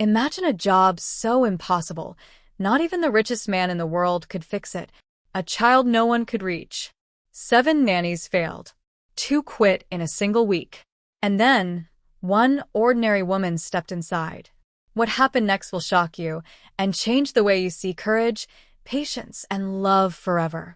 Imagine a job so impossible, not even the richest man in the world could fix it. A child no one could reach. 7 nannies failed. 2 quit in a single week. And then, one ordinary woman stepped inside. What happened next will shock you and change the way you see courage, patience, and love forever.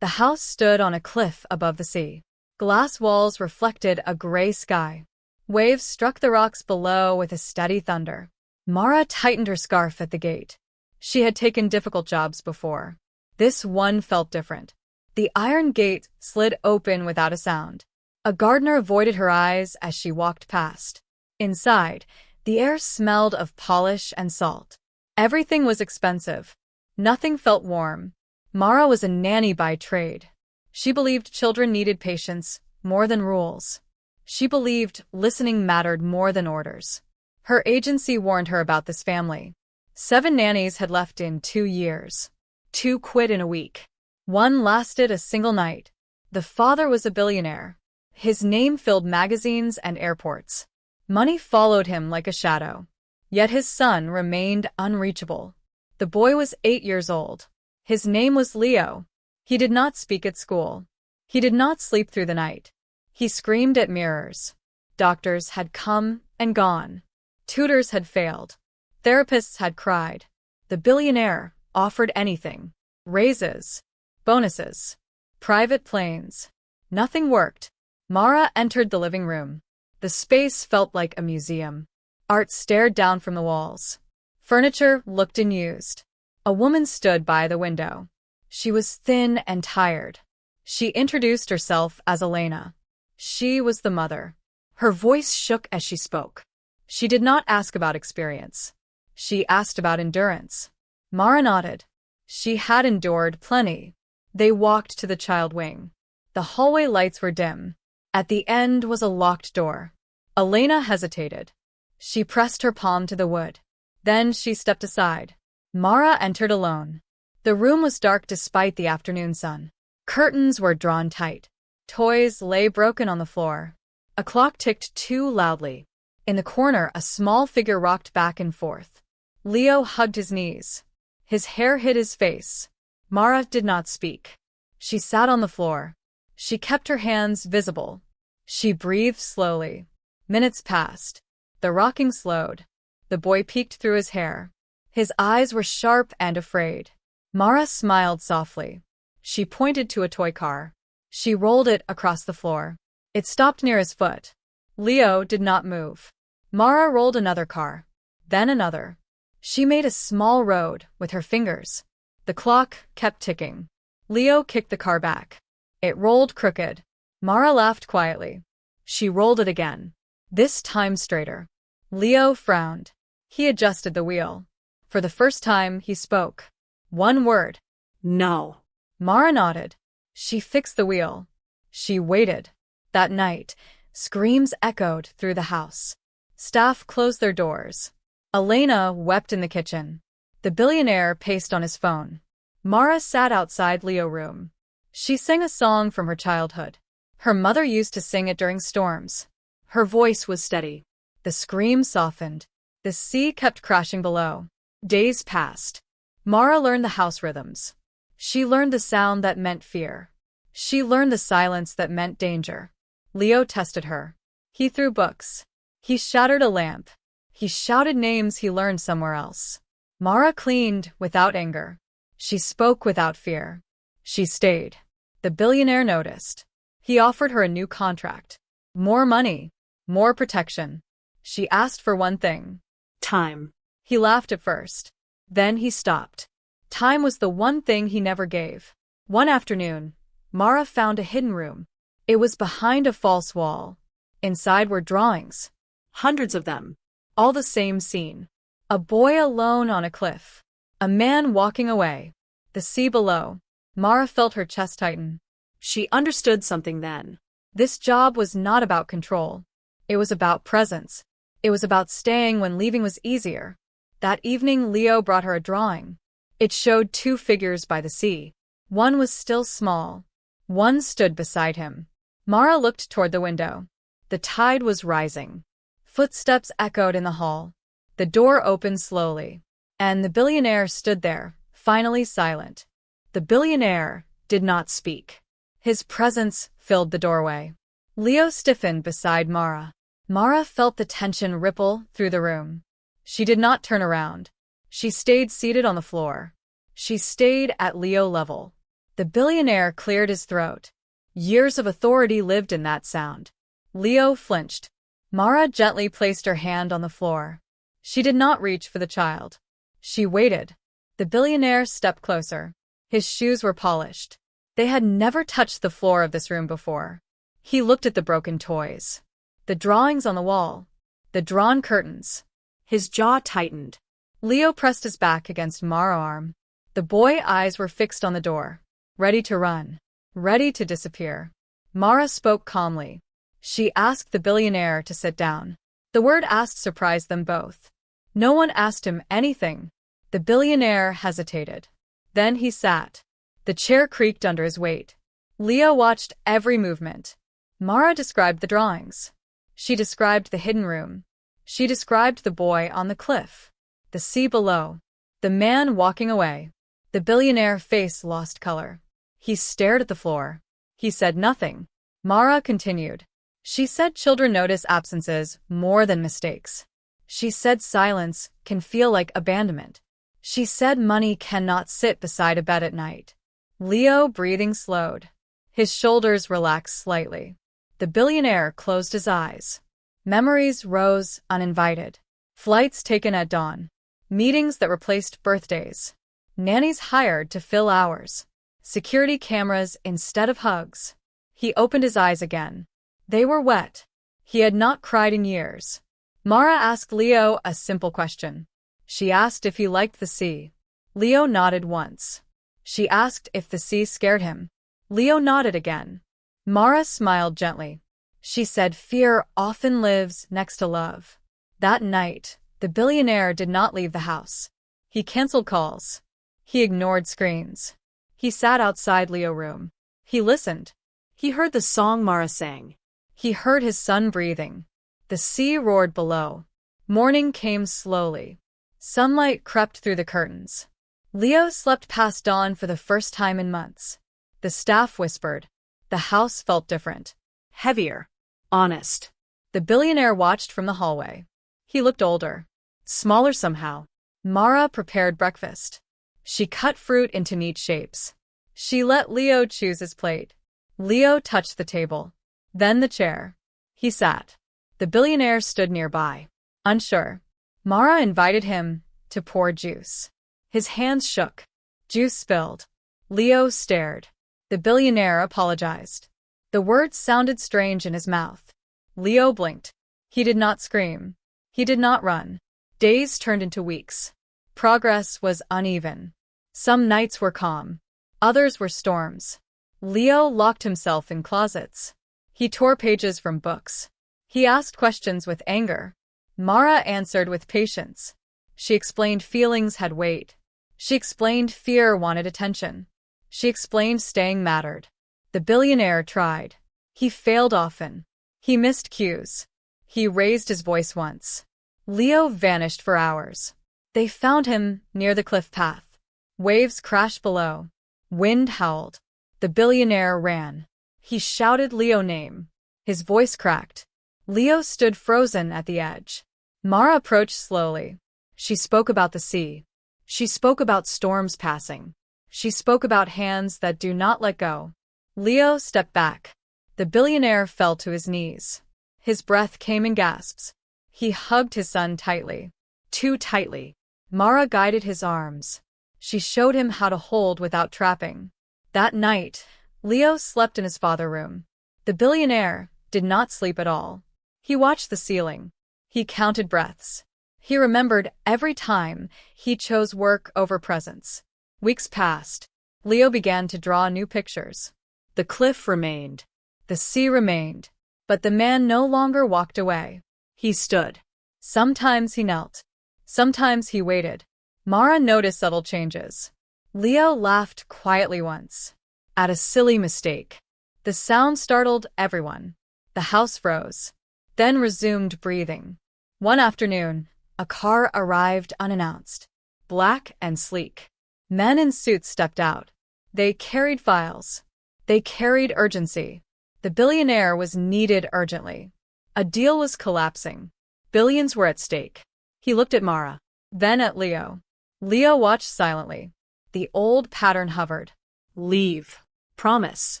The house stood on a cliff above the sea. Glass walls reflected a gray sky. Waves struck the rocks below with a steady thunder. Mara tightened her scarf at the gate. She had taken difficult jobs before. This one felt different. The iron gate slid open without a sound. A gardener avoided her eyes as she walked past. Inside, the air smelled of polish and salt. Everything was expensive. Nothing felt warm. Mara was a nanny by trade. She believed children needed patience more than rules. She believed listening mattered more than orders. Her agency warned her about this family. 7 nannies had left in 2 years. 2 quit in a week. 1 lasted a single night. The father was a billionaire. His name filled magazines and airports. Money followed him like a shadow. Yet his son remained unreachable. The boy was 8 years old. His name was Leo. He did not speak at school. He did not sleep through the night. He screamed at mirrors. Doctors had come and gone. Tutors had failed. Therapists had cried. The billionaire offered anything. Raises. Bonuses. Private planes. Nothing worked. Mara entered the living room. The space felt like a museum. Art stared down from the walls. Furniture looked unused. A woman stood by the window. She was thin and tired. She introduced herself as Elena. She was the mother. Her voice shook as she spoke. She did not ask about experience. She asked about endurance. Mara nodded. She had endured plenty. They walked to the child wing. The hallway lights were dim. At the end was a locked door. Elena hesitated. She pressed her palm to the wood. Then she stepped aside. Mara entered alone. The room was dark despite the afternoon sun. Curtains were drawn tight. Toys lay broken on the floor. A clock ticked too loudly. In the corner, a small figure rocked back and forth. Leo hugged his knees. His hair hid his face. Mara did not speak. She sat on the floor. She kept her hands visible. She breathed slowly. Minutes passed. The rocking slowed. The boy peeked through his hair. His eyes were sharp and afraid. Mara smiled softly. She pointed to a toy car. She rolled it across the floor. It stopped near his foot. Leo did not move. Mara rolled another car. Then another. She made a small road with her fingers. The clock kept ticking. Leo kicked the car back. It rolled crooked. Mara laughed quietly. She rolled it again. This time straighter. Leo frowned. He adjusted the wheel. For the first time, he spoke. One word. No. Mara nodded. She fixed the wheel. She waited. That night, screams echoed through the house. Staff closed their doors. Elena wept in the kitchen. The billionaire paced on his phone. Mara sat outside Leo's room. She sang a song from her childhood. Her mother used to sing it during storms. Her voice was steady. The scream softened. The sea kept crashing below. Days passed. Mara learned the house rhythms. She learned the sound that meant fear. She learned the silence that meant danger. Leo tested her. He threw books. He shattered a lamp. He shouted names he learned somewhere else. Mara cleaned without anger. She spoke without fear. She stayed. The billionaire noticed. He offered her a new contract. More money. More protection. She asked for one thing. Time. He laughed at first. Then he stopped. Time was the one thing he never gave. One afternoon, Mara found a hidden room. It was behind a false wall. Inside were drawings. Hundreds of them. All the same scene. A boy alone on a cliff. A man walking away. The sea below. Mara felt her chest tighten. She understood something then. This job was not about control. It was about presence. It was about staying when leaving was easier. That evening, Leo brought her a drawing. It showed 2 figures by the sea. One was still small. One stood beside him. Mara looked toward the window. The tide was rising. Footsteps echoed in the hall. The door opened slowly, and the billionaire stood there, finally silent. The billionaire did not speak. His presence filled the doorway. Leo stiffened beside Mara. Mara felt the tension ripple through the room. She did not turn around. She stayed seated on the floor. She stayed at Leo level. The billionaire cleared his throat. Years of authority lived in that sound. Leo flinched. Mara gently placed her hand on the floor. She did not reach for the child. She waited. The billionaire stepped closer. His shoes were polished. They had never touched the floor of this room before. He looked at the broken toys, the drawings on the wall, the drawn curtains. His jaw tightened. Leo pressed his back against Mara's arm. The boy's eyes were fixed on the door, ready to run, ready to disappear. Mara spoke calmly. She asked the billionaire to sit down. The word asked surprised them both. No one asked him anything. The billionaire hesitated. Then he sat. The chair creaked under his weight. Leo watched every movement. Mara described the drawings. She described the hidden room. She described the boy on the cliff, the sea below, the man walking away. The billionaire's face lost color. He stared at the floor. He said nothing. Mara continued. She said children notice absences more than mistakes. She said silence can feel like abandonment. She said money cannot sit beside a bed at night. Leo breathing slowed. His shoulders relaxed slightly. The billionaire closed his eyes. Memories rose uninvited. Flights taken at dawn. Meetings that replaced birthdays. Nannies hired to fill hours. Security cameras instead of hugs. He opened his eyes again. They were wet. He had not cried in years. Mara asked Leo a simple question. She asked if he liked the sea. Leo nodded once. She asked if the sea scared him. Leo nodded again. Mara smiled gently. She said fear often lives next to love. That night, the billionaire did not leave the house. He canceled calls. He ignored screens. He sat outside Leo's room. He listened. He heard the song Mara sang. He heard his son breathing. The sea roared below. Morning came slowly. Sunlight crept through the curtains. Leo slept past dawn for the first time in months. The staff whispered. The house felt different. Heavier. Honest. The billionaire watched from the hallway. He looked older. Smaller somehow. Mara prepared breakfast. She cut fruit into neat shapes. She let Leo choose his plate. Leo touched the table. Then the chair. He sat. The billionaire stood nearby. Unsure. Mara invited him to pour juice. His hands shook. Juice spilled. Leo stared. The billionaire apologized. The words sounded strange in his mouth. Leo blinked. He did not scream. He did not run. Days turned into weeks. Progress was uneven. Some nights were calm. Others were storms. Leo locked himself in closets. He tore pages from books. He asked questions with anger. Mara answered with patience. She explained feelings had weight. She explained fear wanted attention. She explained staying mattered. The billionaire tried. He failed often. He missed cues. He raised his voice once. Leo vanished for hours. They found him near the cliff path. Waves crashed below. Wind howled. The billionaire ran. He shouted Leo's name. His voice cracked. Leo stood frozen at the edge. Mara approached slowly. She spoke about the sea. She spoke about storms passing. She spoke about hands that do not let go. Leo stepped back. The billionaire fell to his knees. His breath came in gasps. He hugged his son tightly. Too tightly. Mara guided his arms. She showed him how to hold without trapping. That night, Leo slept in his father's room. The billionaire did not sleep at all. He watched the ceiling. He counted breaths. He remembered every time he chose work over presence. Weeks passed. Leo began to draw new pictures. The cliff remained. The sea remained. But the man no longer walked away. He stood. Sometimes he knelt. Sometimes he waited. Mara noticed subtle changes. Leo laughed quietly once. At a silly mistake. The sound startled everyone. The house froze. Then resumed breathing. One afternoon, A car arrived unannounced, black and sleek. Men in suits stepped out. They carried files. They carried urgency. The billionaire was needed urgently. A deal was collapsing. Billions were at stake. He looked at Mara, then at Leo. Leo watched silently. The old pattern hovered. Leave. Promise.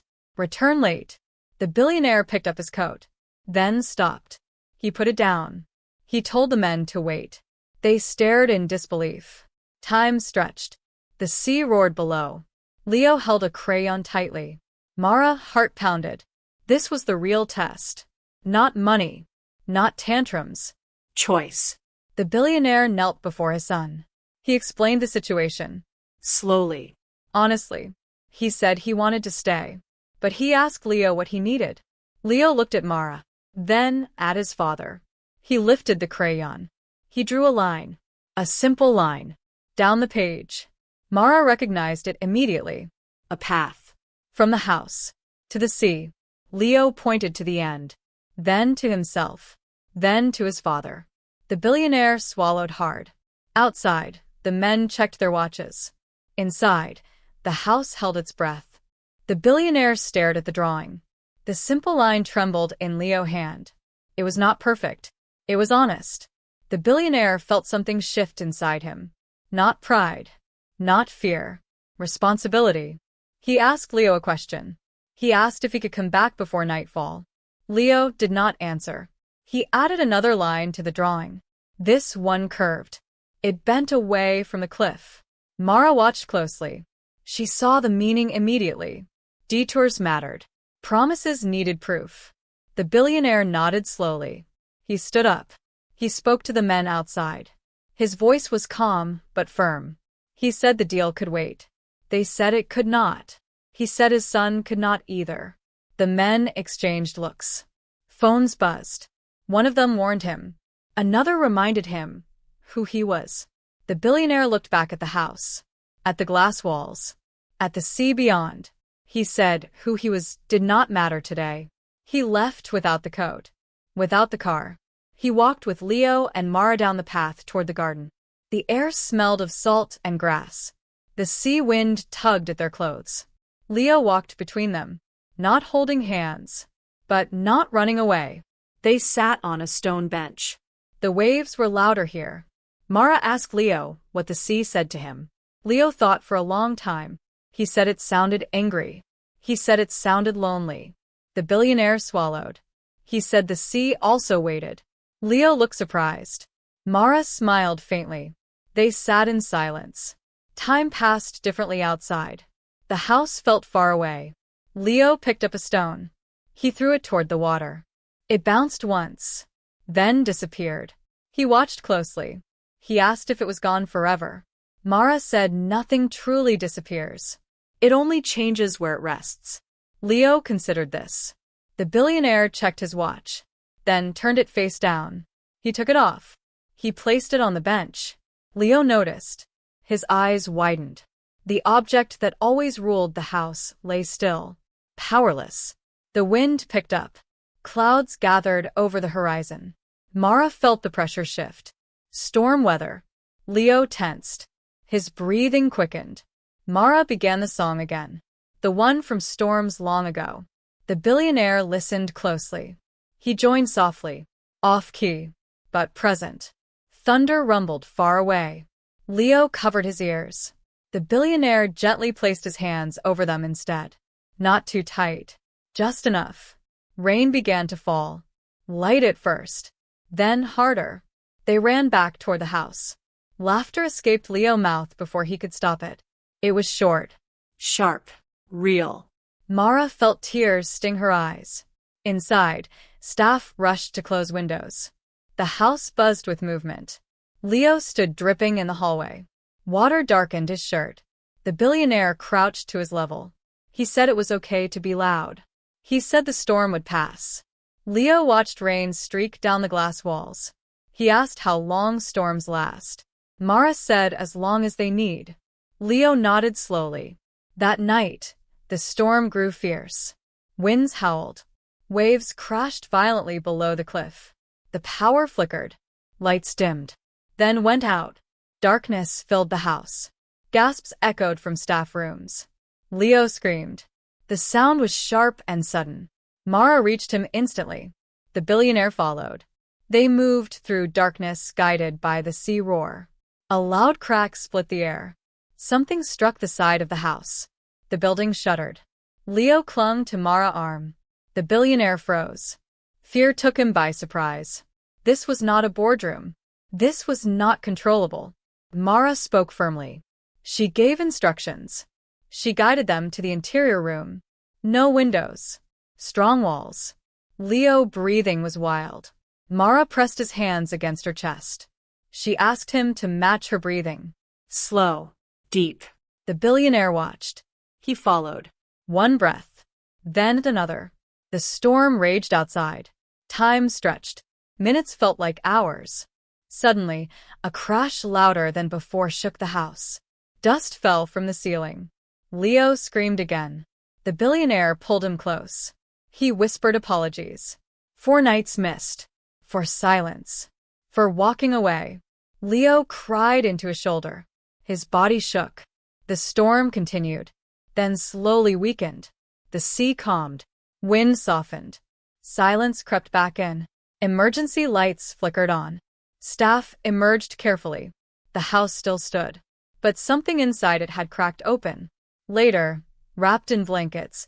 Return late. The billionaire picked up his coat, then stopped. He put it down. He told the men to wait. They stared in disbelief. Time stretched. The sea roared below. Leo held a crayon tightly. Mara heart pounded. This was the real test. Not money. Not tantrums. Choice. The billionaire knelt before his son. He explained the situation. Slowly. Honestly, he said he wanted to stay. But he asked Leo what he needed. Leo looked at Mara, then at his father. He lifted the crayon. He drew a line. A simple line. Down the page. Mara recognized it immediately. A path. From the house to the sea. Leo pointed to the end. Then to himself. Then to his father. The billionaire swallowed hard. Outside, the men checked their watches. Inside, the house held its breath. The billionaire stared at the drawing. The simple line trembled in Leo's hand. It was not perfect. It was honest. The billionaire felt something shift inside him. Not pride. Not fear. Responsibility. He asked Leo a question. He asked if he could come back before nightfall. Leo did not answer. He added another line to the drawing. This one curved. It bent away from the cliff. Mara watched closely. She saw the meaning immediately. Detours mattered. Promises needed proof. The billionaire nodded slowly. He stood up. He spoke to the men outside. His voice was calm but firm. He said the deal could wait. They said it could not. He said his son could not either. The men exchanged looks. Phones buzzed. One of them warned him. Another reminded him who he was. The billionaire looked back at the house, at the glass walls, at the sea beyond. He said who he was did not matter today. He left without the coat, without the car. He walked with Leo and Mara down the path toward the garden. The air smelled of salt and grass. The sea wind tugged at their clothes. Leo walked between them, not holding hands, but not running away. They sat on a stone bench. The waves were louder here. Mara asked Leo what the sea said to him. Leo thought for a long time. He said it sounded angry. He said it sounded lonely. The billionaire swallowed. He said the sea also waited. Leo looked surprised. Mara smiled faintly. They sat in silence. Time passed differently outside. The house felt far away. Leo picked up a stone. He threw it toward the water. It bounced once, then disappeared. He watched closely. He asked if it was gone forever. Mara said nothing truly disappears. It only changes where it rests. Leo considered this. The billionaire checked his watch, then turned it face down. He took it off. He placed it on the bench. Leo noticed. His eyes widened. The object that always ruled the house lay still, powerless. The wind picked up. Clouds gathered over the horizon. Mara felt the pressure shift. Storm weather. Leo tensed. His breathing quickened. Mara began the song again. The one from storms long ago. The billionaire listened closely. He joined softly, off-key, but present. Thunder rumbled far away. Leo covered his ears. The billionaire gently placed his hands over them instead. Not too tight. Just enough. Rain began to fall. Light at first. Then harder. They ran back toward the house. Laughter escaped Leo's mouth before he could stop it. It was short. Sharp. Real. Mara felt tears sting her eyes. Inside, staff rushed to close windows. The house buzzed with movement. Leo stood dripping in the hallway. Water darkened his shirt. The billionaire crouched to his level. He said it was okay to be loud. He said the storm would pass. Leo watched rain streak down the glass walls. He asked how long storms last. Mara said as long as they need. Leo nodded slowly. That night, the storm grew fierce. Winds howled. Waves crashed violently below the cliff. The power flickered. Lights dimmed. then went out. Darkness filled the house. Gasps echoed from staff rooms. Leo screamed. The sound was sharp and sudden. Mara reached him instantly. The billionaire followed. They moved through darkness guided by the sea roar. A loud crack split the air. Something struck the side of the house. The building shuddered. Leo clung to Mara's arm. The billionaire froze. Fear took him by surprise. This was not a boardroom. This was not controllable. Mara spoke firmly. She gave instructions. She guided them to the interior room. No windows. Strong walls. Leo's breathing was wild. Mara pressed his hands against her chest. She asked him to match her breathing. Slow. Deep. The billionaire watched. He followed. One breath. Then another. The storm raged outside. Time stretched. Minutes felt like hours. Suddenly, a crash louder than before shook the house. Dust fell from the ceiling. Leo screamed again. The billionaire pulled him close. He whispered apologies. For nights missed. For silence. For walking away. Leo cried into his shoulder. His body shook. The storm continued, then slowly weakened. The sea calmed. Wind softened. Silence crept back in. Emergency lights flickered on. Staff emerged carefully. The house still stood, but something inside it had cracked open. Later, wrapped in blankets,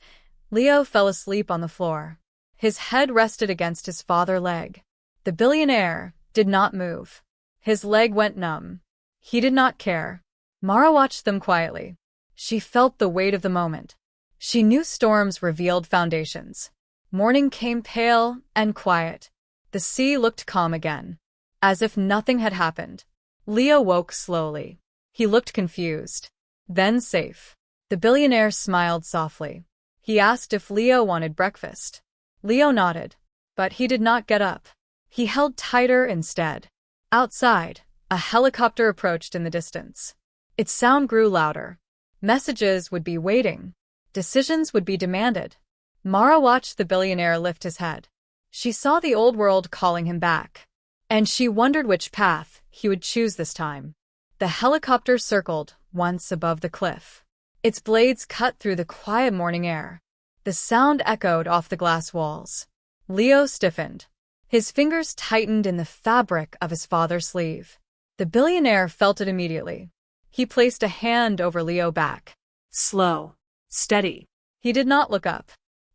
Leo fell asleep on the floor. His head rested against his father's leg. The billionaire did not move. His leg went numb. He did not care. Mara watched them quietly. She felt the weight of the moment. She knew storms revealed foundations. Morning came pale and quiet. The sea looked calm again, as if nothing had happened. Leo woke slowly. He looked confused, then safe. The billionaire smiled softly. He asked if Leo wanted breakfast. Leo nodded, but he did not get up. He held tighter instead. Outside, a helicopter approached in the distance. Its sound grew louder. Messages would be waiting. Decisions would be demanded. Mara watched the billionaire lift his head. She saw the old world calling him back, and she wondered which path he would choose this time. The helicopter circled once above the cliff. Its blades cut through the quiet morning air. The sound echoed off the glass walls. Leo stiffened. His fingers tightened in the fabric of his father's sleeve. The billionaire felt it immediately. He placed a hand over Leo's back. Slow. Steady. He did not look up.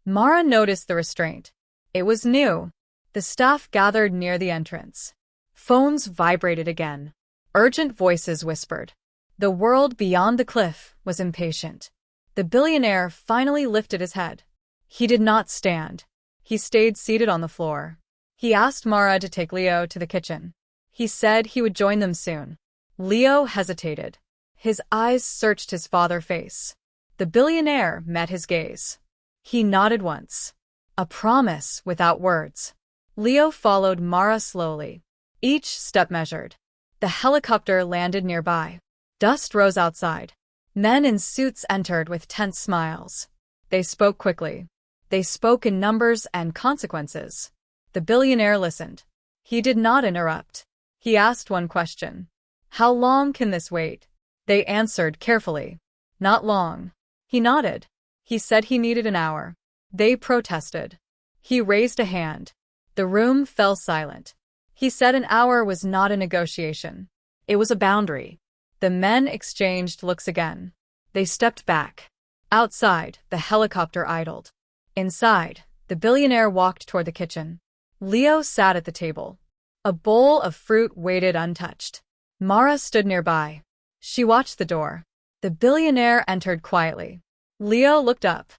Mara noticed the restraint. It was new. The staff gathered near the entrance. Phones vibrated again. Urgent voices whispered. The world beyond the cliff was impatient. The billionaire finally lifted his head. He did not stand. He stayed seated on the floor. He asked Mara to take Leo to the kitchen. He said he would join them soon. Leo hesitated. His eyes searched his father's face. The billionaire met his gaze. He nodded once. A promise without words. Leo followed Mara slowly. Each step measured. The helicopter landed nearby. Dust rose outside. Men in suits entered with tense smiles. They spoke quickly. They spoke in numbers and consequences. The billionaire listened. He did not interrupt. He asked one question. How long can this wait? They answered carefully. Not long. He nodded. He said he needed an hour. They protested. He raised a hand. The room fell silent. He said an hour was not a negotiation. It was a boundary. The men exchanged looks again. They stepped back. Outside, the helicopter idled. Inside, the billionaire walked toward the kitchen. Leo sat at the table. A bowl of fruit waited untouched. Mara stood nearby. She watched the door. The billionaire entered quietly. Leo looked up.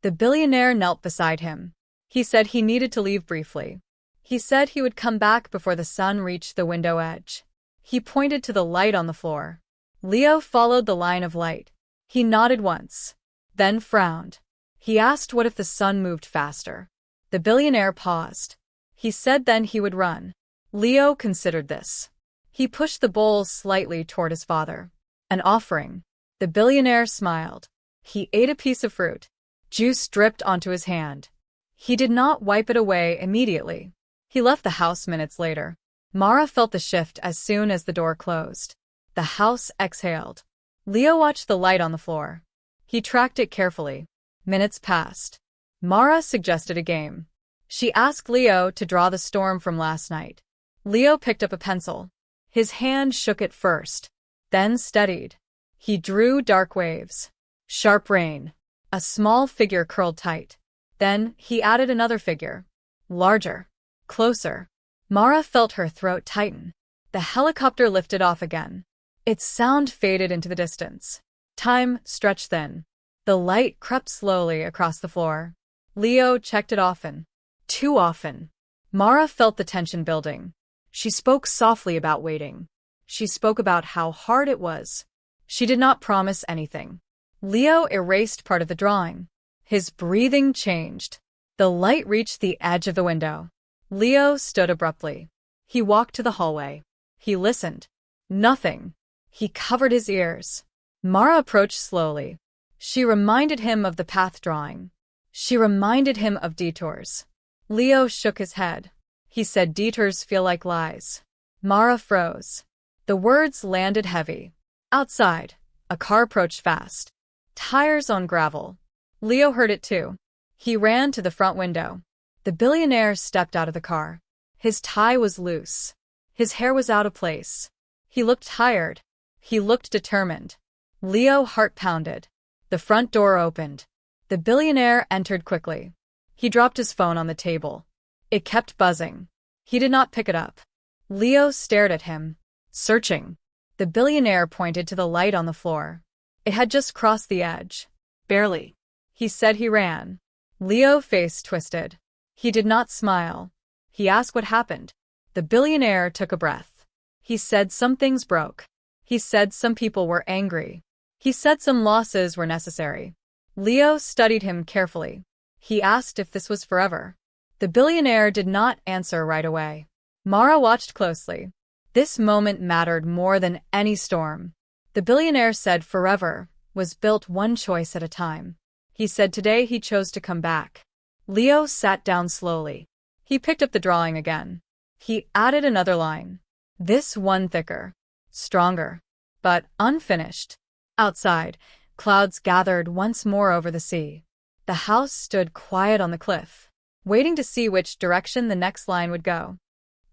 The billionaire knelt beside him. He said he needed to leave briefly. He said he would come back before the sun reached the window edge. He pointed to the light on the floor. Leo followed the line of light. He nodded once, then frowned. He asked what if the sun moved faster. The billionaire paused. He said then he would run. Leo considered this. He pushed the bowl slightly toward his father. An offering. The billionaire smiled. He ate a piece of fruit. Juice dripped onto his hand. He did not wipe it away immediately. He left the house minutes later. Mara felt the shift as soon as the door closed. The house exhaled. Leo watched the light on the floor. He tracked it carefully. Minutes passed. Mara suggested a game. She asked Leo to draw the storm from last night. Leo picked up a pencil. His hand shook at first, then steadied. He drew dark waves. Sharp rain. A small figure curled tight. Then he added another figure. Larger. Closer. Mara felt her throat tighten. The helicopter lifted off again. Its sound faded into the distance. Time stretched thin. The light crept slowly across the floor. Leo checked it often. Too often. Mara felt the tension building. She spoke softly about waiting. She spoke about how hard it was. She did not promise anything. Leo erased part of the drawing. His breathing changed. The light reached the edge of the window. Leo stood abruptly. He walked to the hallway. He listened. Nothing. He covered his ears. Mara approached slowly. She reminded him of the path drawing. She reminded him of detours. Leo shook his head. He said detours feel like lies. Mara froze. The words landed heavy. Outside, a car approached fast. Tires on gravel. Leo heard it too. He ran to the front window. The billionaire stepped out of the car. His tie was loose. His hair was out of place. He looked tired. He looked determined. Leo's heart pounded. The front door opened. The billionaire entered quickly. He dropped his phone on the table. It kept buzzing. He did not pick it up. Leo stared at him, searching. The billionaire pointed to the light on the floor. It had just crossed the edge. Barely. He said he ran. Leo's face twisted. He did not smile. He asked what happened. The billionaire took a breath. He said some things broke. He said some people were angry. He said some losses were necessary. Leo studied him carefully. He asked if this was forever. The billionaire did not answer right away. Mara watched closely. This moment mattered more than any storm. The billionaire said forever was built one choice at a time. He said today he chose to come back. Leo sat down slowly. He picked up the drawing again. He added another line. This one thicker, stronger, but unfinished. Outside, clouds gathered once more over the sea. The house stood quiet on the cliff, waiting to see which direction the next line would go.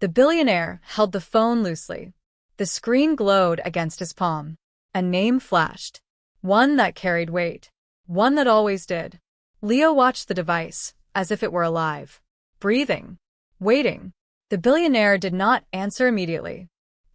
The billionaire held the phone loosely. The screen glowed against his palm. A name flashed. One that carried weight. One that always did. Leo watched the device, as if it were alive. Breathing. Waiting. The billionaire did not answer immediately.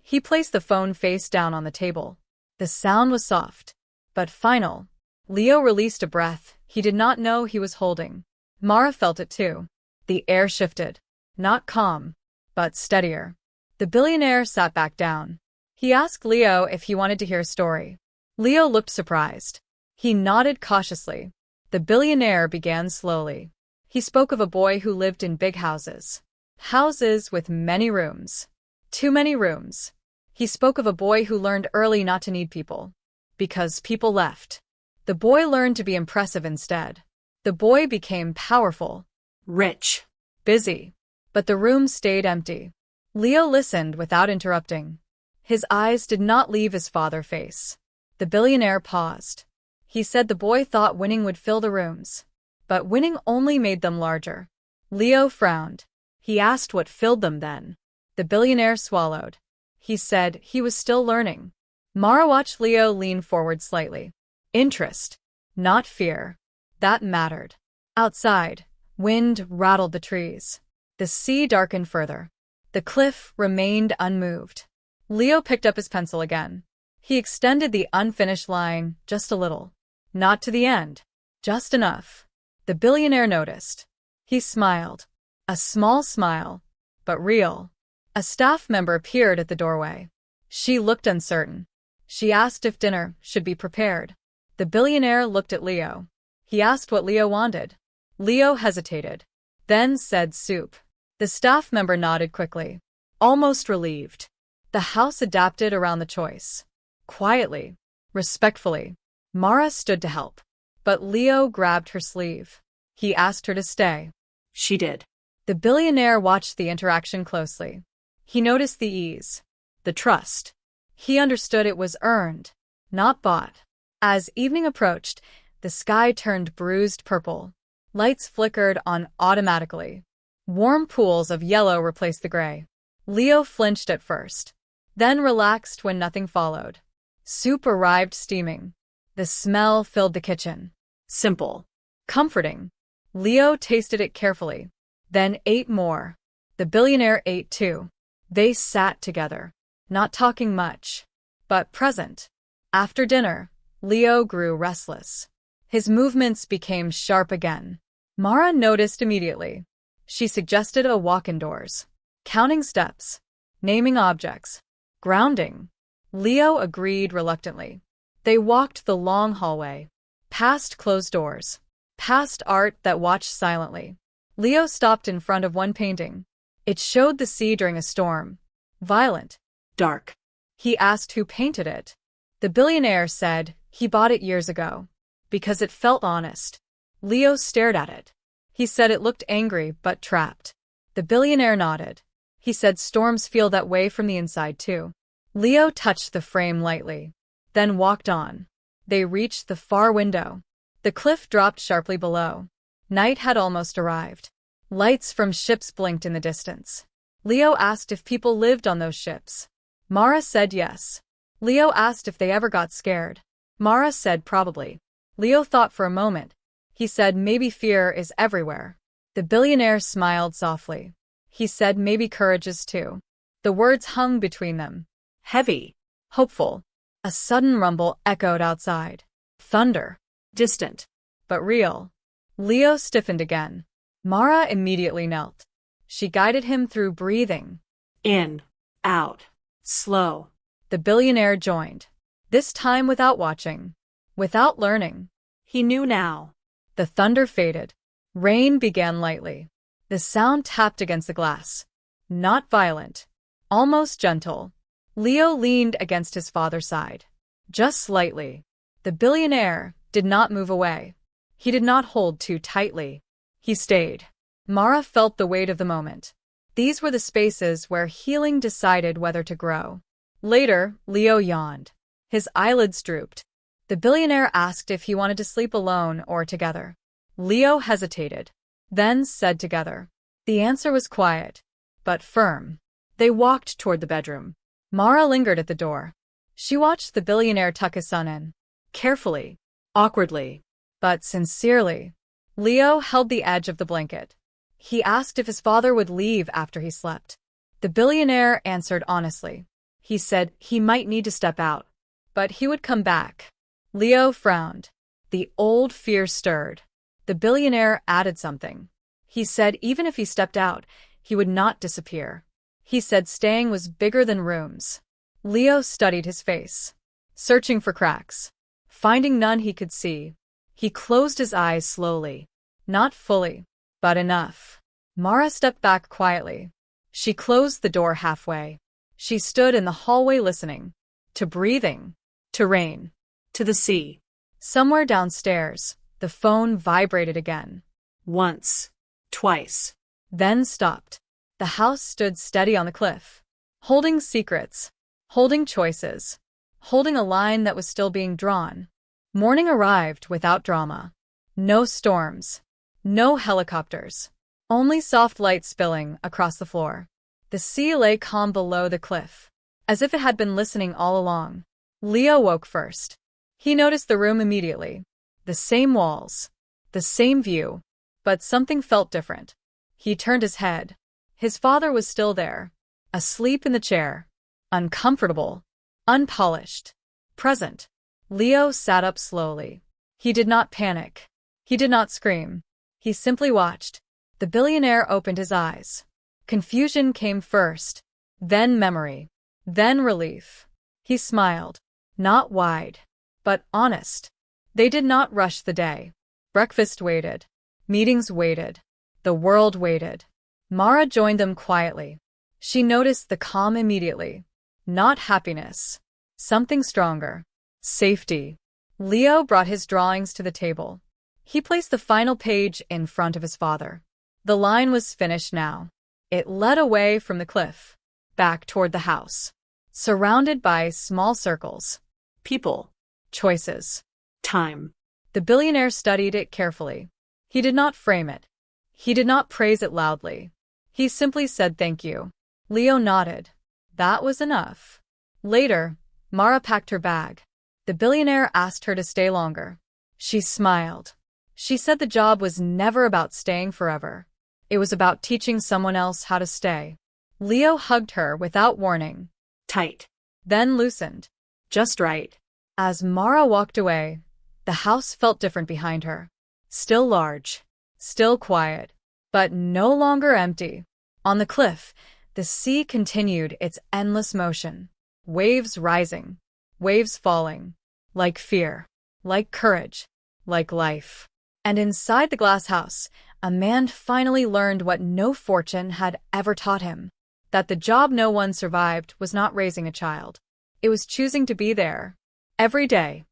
He placed the phone face down on the table. The sound was soft, but final. Leo released a breath he did not know he was holding. Mara felt it too. The air shifted. Not calm, but steadier. The billionaire sat back down. He asked Leo if he wanted to hear a story. Leo looked surprised. He nodded cautiously. The billionaire began slowly. He spoke of a boy who lived in big houses. Houses with many rooms. Too many rooms. He spoke of a boy who learned early not to need people. Because people left. The boy learned to be impressive instead. The boy became powerful. Rich. Busy. But the room stayed empty. Leo listened without interrupting. His eyes did not leave his father's face. The billionaire paused. He said the boy thought winning would fill the rooms. But winning only made them larger. Leo frowned. He asked what filled them then. The billionaire swallowed. He said he was still learning. Mara watched Leo lean forward slightly. Interest. Not fear. That mattered. Outside, wind rattled the trees. The sea darkened further. The cliff remained unmoved. Leo picked up his pencil again. He extended the unfinished line just a little. Not to the end. Just enough. The billionaire noticed. He smiled. A small smile, but real. A staff member appeared at the doorway. She looked uncertain. She asked if dinner should be prepared. The billionaire looked at Leo. He asked what Leo wanted. Leo hesitated, then said soup. The staff member nodded quickly, almost relieved. The house adapted around the choice. Quietly, respectfully, Mara stood to help. But Leo grabbed her sleeve. He asked her to stay. She did. The billionaire watched the interaction closely. He noticed the ease, the trust. He understood it was earned, not bought. As evening approached, the sky turned bruised purple. Lights flickered on automatically. Warm pools of yellow replaced the gray. Leo flinched at first, then relaxed when nothing followed. Soup arrived steaming. The smell filled the kitchen. Simple. Comforting. Leo tasted it carefully, then ate more. The billionaire ate too. They sat together, not talking much, but present. After dinner, Leo grew restless. His movements became sharp again. Mara noticed immediately. She suggested a walk indoors. Counting steps, naming objects, grounding. Leo agreed reluctantly. They walked the long hallway, past closed doors, past art that watched silently. Leo stopped in front of one painting. It showed the sea during a storm. Violent. Dark. He asked who painted it. The billionaire said he bought it years ago, because it felt honest. Leo stared at it. He said it looked angry but trapped. The billionaire nodded. He said storms feel that way from the inside too. Leo touched the frame lightly, then walked on. They reached the far window. The cliff dropped sharply below. Night had almost arrived. Lights from ships blinked in the distance. Leo asked if people lived on those ships. Mara said yes. Leo asked if they ever got scared. Mara said probably. Leo thought for a moment. He said maybe fear is everywhere. The billionaire smiled softly. He said maybe courage is too. The words hung between them. Heavy. Hopeful. A sudden rumble echoed outside. Thunder. Distant. But real. Leo stiffened again. Mara immediately knelt. She guided him through breathing. In. Out. Slow. The billionaire joined. This time without watching. Without learning. He knew now. The thunder faded. Rain began lightly. The sound tapped against the glass. Not violent. Almost gentle. Leo leaned against his father's side. Just slightly. The billionaire did not move away. He did not hold too tightly. He stayed. Mara felt the weight of the moment. These were the spaces where healing decided whether to grow. Later, Leo yawned. His eyelids drooped. The billionaire asked if he wanted to sleep alone or together. Leo hesitated, then said together. The answer was quiet, but firm. They walked toward the bedroom. Mara lingered at the door. She watched the billionaire tuck his son in. Carefully, Awkwardly. but sincerely. Leo held the edge of the blanket. He asked if his father would leave after he slept. The billionaire answered honestly. He said he might need to step out, but he would come back. Leo frowned. The old fear stirred. The billionaire added something. He said even if he stepped out, he would not disappear. He said staying was bigger than rooms. Leo studied his face, searching for cracks. Finding none he could see, he closed his eyes slowly. Not fully, but enough. Mara stepped back quietly. She closed the door halfway. She stood in the hallway listening. To breathing. To rain. To the sea. Somewhere downstairs, the phone vibrated again. Once. Twice. Then stopped. The house stood steady on the cliff. Holding secrets. Holding choices. Holding a line that was still being drawn. Morning arrived without drama. No storms. No helicopters. Only soft light spilling across the floor. The sea lay calm below the cliff, as if it had been listening all along. Leo woke first. He noticed the room immediately. The same walls. The same view. But something felt different. He turned his head. His father was still there, asleep in the chair. Uncomfortable. Unpolished. Present. Leo sat up slowly. He did not panic. He did not scream. He simply watched. The billionaire opened his eyes. Confusion came first, then memory, then relief. He smiled. Not wide, but honest. They did not rush the day. Breakfast waited. Meetings waited. The world waited. Mara joined them quietly. She noticed the calm immediately. Not happiness. Something stronger. Safety. Leo brought his drawings to the table. He placed the final page in front of his father. The line was finished now. It led away from the cliff. back toward the house, surrounded by small circles. People. Choices. Time. The billionaire studied it carefully. He did not frame it. He did not praise it loudly. He simply said thank you. Leo nodded. That was enough. Later, Mara packed her bag. The billionaire asked her to stay longer. She smiled. She said the job was never about staying forever. It was about teaching someone else how to stay. Leo hugged her without warning. Tight. Then loosened. Just right. As Mara walked away, the house felt different behind her. Still large. Still quiet. But no longer empty. On the cliff, the sea continued its endless motion. Waves rising. Waves falling. Like fear. Like courage. Like life. And inside the glass house, a man finally learned what no fortune had ever taught him. That the job no one survived was not raising a child. It was choosing to be there. Every day.